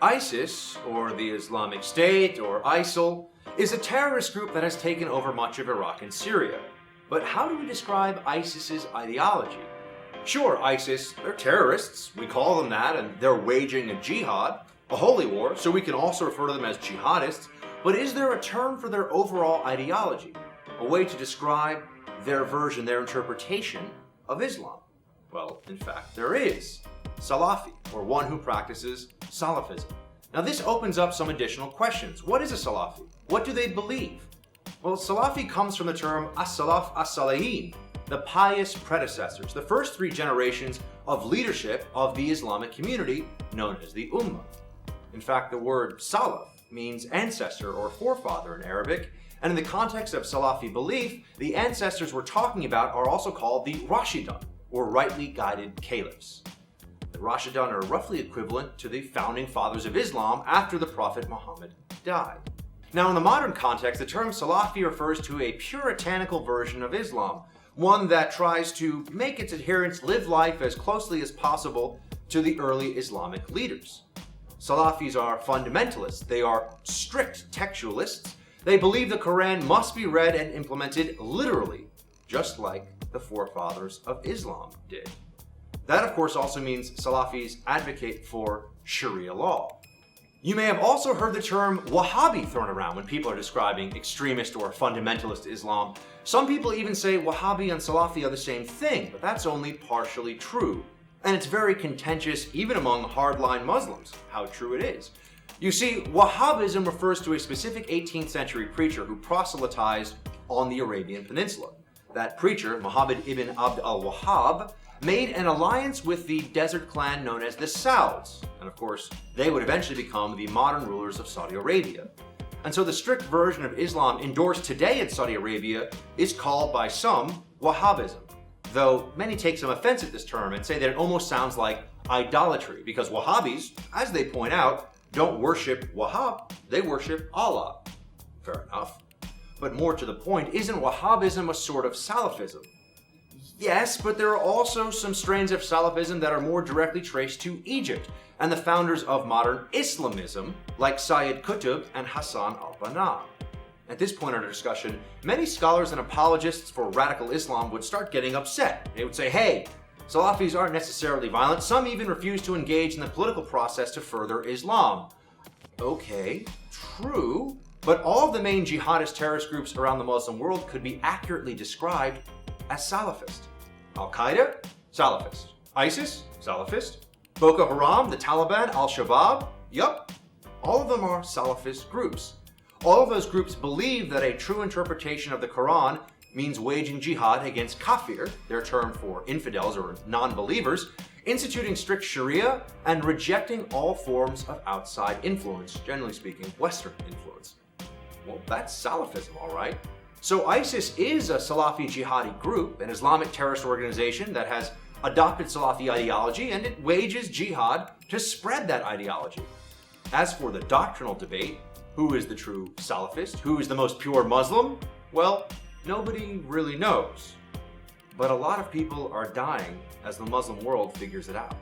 ISIS, or the Islamic State, or ISIL, is a terrorist group that has taken over much of Iraq and Syria. But how do we describe ISIS's ideology? Sure, ISIS, they're terrorists, we call them that, and they're waging a jihad, a holy war, so we can also refer to them as jihadists, but is there a term for their overall ideology? A way to describe their version, their interpretation of Islam? Well, in fact, there is. Salafi, or one who practices Salafism. Now this opens up some additional questions. What is a Salafi? What do they believe? Well, Salafi comes from the term as-Salaf as-Salihin, the pious predecessors, the first three generations of leadership of the Islamic community known as the Ummah. In fact, the word Salaf means ancestor or forefather in Arabic, and in the context of Salafi belief, the ancestors we're talking about are also called the Rashidun, or rightly guided caliphs. The Rashidun are roughly equivalent to the founding fathers of Islam after the Prophet Muhammad died. Now, in the modern context, the term Salafi refers to a puritanical version of Islam, one that tries to make its adherents live life as closely as possible to the early Islamic leaders. Salafis are fundamentalists. They are strict textualists. They believe the Quran must be read and implemented literally, just like the forefathers of Islam did. That, of course, also means Salafis advocate for Sharia law. You may have also heard the term Wahhabi thrown around when people are describing extremist or fundamentalist Islam. Some people even say Wahhabi and Salafi are the same thing, but that's only partially true. And it's very contentious even among hardline Muslims, how true it is. You see, Wahhabism refers to a specific 18th century preacher who proselytized on the Arabian Peninsula. That preacher, Muhammad ibn Abd al-Wahhab, made an alliance with the desert clan known as the Sauds, and of course, they would eventually become the modern rulers of Saudi Arabia. And so the strict version of Islam endorsed today in Saudi Arabia is called by some Wahhabism, though many take some offense at this term and say that it almost sounds like idolatry, because Wahhabis, as they point out, don't worship Wahhab, they worship Allah. Fair enough. But more to the point, isn't Wahhabism a sort of Salafism? Yes, but there are also some strains of Salafism that are more directly traced to Egypt and the founders of modern Islamism, like Sayyid Qutb and Hassan al-Banna. At this point in our discussion, many scholars and apologists for radical Islam would start getting upset. They would say, hey, Salafis aren't necessarily violent. Some even refuse to engage in the political process to further Islam. Okay, true, but all of the main jihadist terrorist groups around the Muslim world could be accurately described as Salafist. Al-Qaeda, Salafist. ISIS, Salafist. Boko Haram, the Taliban, al-Shabaab, yup, all of them are Salafist groups. All of those groups believe that a true interpretation of the Quran means waging jihad against kafir, their term for infidels or non-believers, instituting strict Sharia, and rejecting all forms of outside influence, generally speaking, Western influence. Well, that's Salafism, all right. So ISIS is a Salafi jihadi group, an Islamic terrorist organization that has adopted Salafi ideology, and it wages jihad to spread that ideology. As for the doctrinal debate, who is the true Salafist? Who is the most pure Muslim? Well, nobody really knows. But a lot of people are dying as the Muslim world figures it out.